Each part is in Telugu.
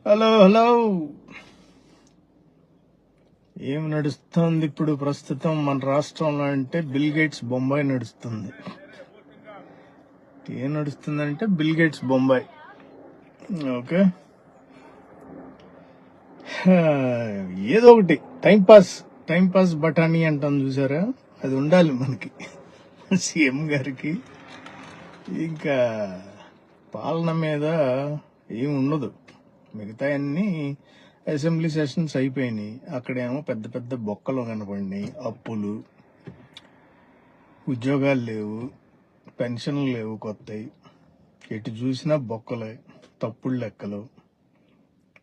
Hello hello. ఏం నడుస్తుంది ఇప్పుడు ప్రస్తుతం మన రాష్ట్రంలో అంటే బిల్ గేట్స్ బొంబాయి నడుస్తుంది. ఏం నడుస్తుందంటే బిల్ గేట్స్ బొంబాయి. ఓకే, ఏదో ఒకటి టైం పాస్ బఠానీ అంటాం చూసారా, అది ఉండాలి మనకి సీఎం గారికి. ఇంకా పాలన మీద ఏం ఉండదు, మిగతా అన్ని అసెంబ్లీ సెషన్స్ అయిపోయినాయి. అక్కడేమో పెద్ద పెద్ద బొక్కలు కనపడినాయి, అప్పులు, ఉద్యోగాలు లేవు, పెన్షన్లు లేవు కొత్తవి, ఎటు చూసినా బొక్కలే, తప్పుడు లెక్కలు.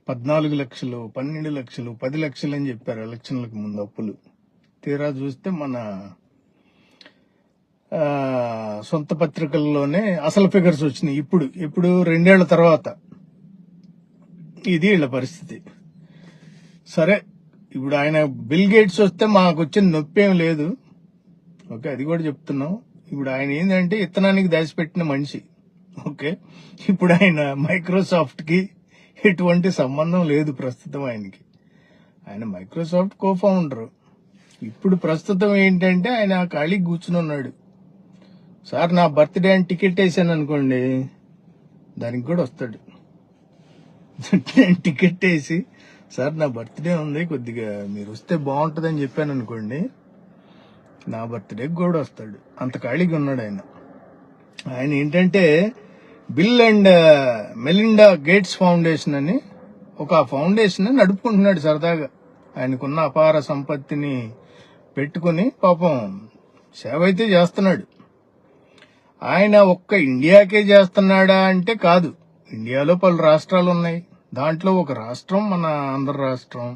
14 లక్షలు, 12 లక్షలు, 10 లక్షలు అని చెప్పారు ఎలక్షన్లకు ముందు అప్పులు. తీరా చూస్తే మన సొంత పత్రికల్లోనే అసలు ఫిగర్స్ వచ్చినాయి ఇప్పుడు 2 ఏళ్ల తర్వాత. ఇది వీళ్ళ పరిస్థితి. సరే, ఇప్పుడు ఆయన బిల్ గేట్స్ వస్తే మాకు వచ్చిన నొప్పి ఏం లేదు. ఓకే, అది కూడా చెప్తున్నాం. ఇప్పుడు ఆయన ఏంటంటే ఇత్తనానికి దాచిపెట్టిన మనిషి. ఓకే, ఇప్పుడు ఆయన మైక్రోసాఫ్ట్ కి ఎటువంటి సంబంధం లేదు ప్రస్తుతం ఆయనకి. ఆయన మైక్రోసాఫ్ట్ కో ఫౌండర్. ఇప్పుడు ప్రస్తుతం ఏంటంటే ఆయన ఖాళీ కూర్చుని ఉన్నాడు. సార్ నా బర్త్డే అని టికెట్ వేసాను అనుకోండి, దానికి కూడా వస్తాడు. నేను టికెట్ వేసి సార్ నా బర్త్డే ఉంది, కొద్దిగా మీరు వస్తే బాగుంటుందని చెప్పాను అనుకోండి, నా బర్త్డేకి కూడా వస్తాడు. అంత ఖాళీగా ఉన్నాడు ఆయన. ఆయన ఏంటంటే bill and Melinda gates foundation అని ఒక ఫౌండేషన్ నడుపుకుంటున్నాడు సరదాగా. ఆయనకున్న అపార సంపత్తిని పెట్టుకుని పాపం సేవ అయితే చేస్తున్నాడు. ఆయన ఒక్క ఇండియాకే చేస్తున్నాడా అంటే కాదు. ఇండియాలో పలు రాష్ట్రాలు ఉన్నాయి, దాంట్లో ఒక రాష్ట్రం మన ఆంధ్ర రాష్ట్రం.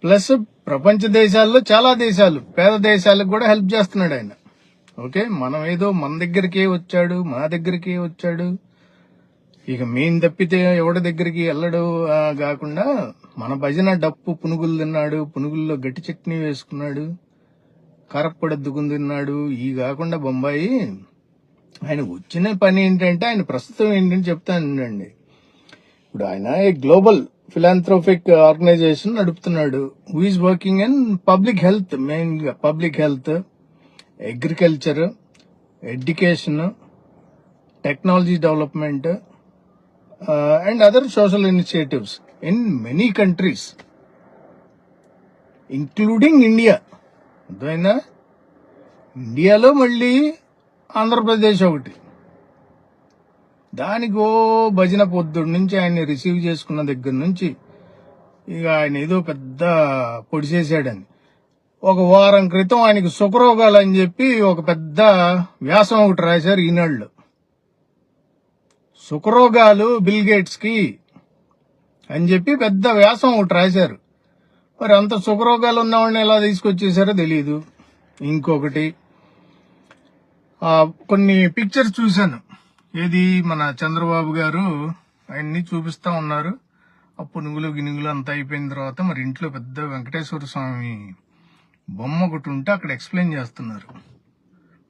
ప్లస్ ప్రపంచ దేశాల్లో చాలా దేశాలు, పేద దేశాలకు కూడా హెల్ప్ చేస్తున్నాడు ఆయన. ఓకే, మనం ఏదో మన దగ్గరికే వచ్చాడు, మా దగ్గరికే వచ్చాడు, ఇక మేము తప్పితే ఎవడి దగ్గరికి వెళ్ళడు కాకుండా మన భజన డప్పు పునుగులు తిన్నాడు, పునుగుల్లో గట్టి చట్నీ వేసుకున్నాడు, కరప్పొడద్దుకుని తిన్నాడు. ఈ కాకుండా బొంబాయి ఆయన వచ్చిన పని ఏంటంటే, ఆయన ప్రస్తుతం ఏంటంటే చెప్తానండి. ఇప్పుడు ఆయన గ్లోబల్ ఫిలాంథ్రోపిక్ ఆర్గనైజేషన్ నడుపుతున్నాడు. Who is working in public health, main గా public health, agriculture, education, technology development and other social initiatives in many countries including India. అర్థమైందా? ఇండియాలో మళ్ళీ ఆంధ్రప్రదేశ్ ఒకటి. దానికో భజన పొద్దుడు నుంచి ఆయన్ని రిసీవ్ చేసుకున్న దగ్గర నుంచి ఇక ఆయన ఏదో పెద్ద పొడి చేశాడని. ఒక వారం క్రితం ఆయనకి సుఖరోగాలు అని చెప్పి ఒక పెద్ద వ్యాసం ఒకటి రాశారు ఈనాడులో. సుఖరోగాలు బిల్ గేట్స్ కి అని చెప్పి పెద్ద వ్యాసం ఒకటి రాశారు. మరి అంత సుఖరోగాలు ఉన్నవాడిని ఎలా తీసుకొచ్చేసారో తెలియదు. ఇంకొకటి, కొన్ని పిక్చర్స్ చూశాను. ఏది మన చంద్రబాబు గారు ఆయన్ని చూపిస్తా ఉన్నారు. ఆ పునుగులు గినుగులు అంతా అయిపోయిన తర్వాత మరి ఇంట్లో పెద్ద వెంకటేశ్వర స్వామి బొమ్మ ఒకటి ఉంటే అక్కడ ఎక్స్ప్లెయిన్ చేస్తున్నారు.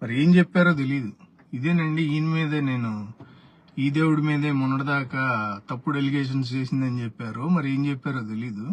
మరి ఏం చెప్పారో తెలియదు. ఇదేనండి, ఈయన మీదే నేను ఈ దేవుడి మీదే మొన్నటిదాకా తప్పుడు ఎలిగేషన్స్ చేసిందని చెప్పారు. మరి ఏం చెప్పారో తెలీదు.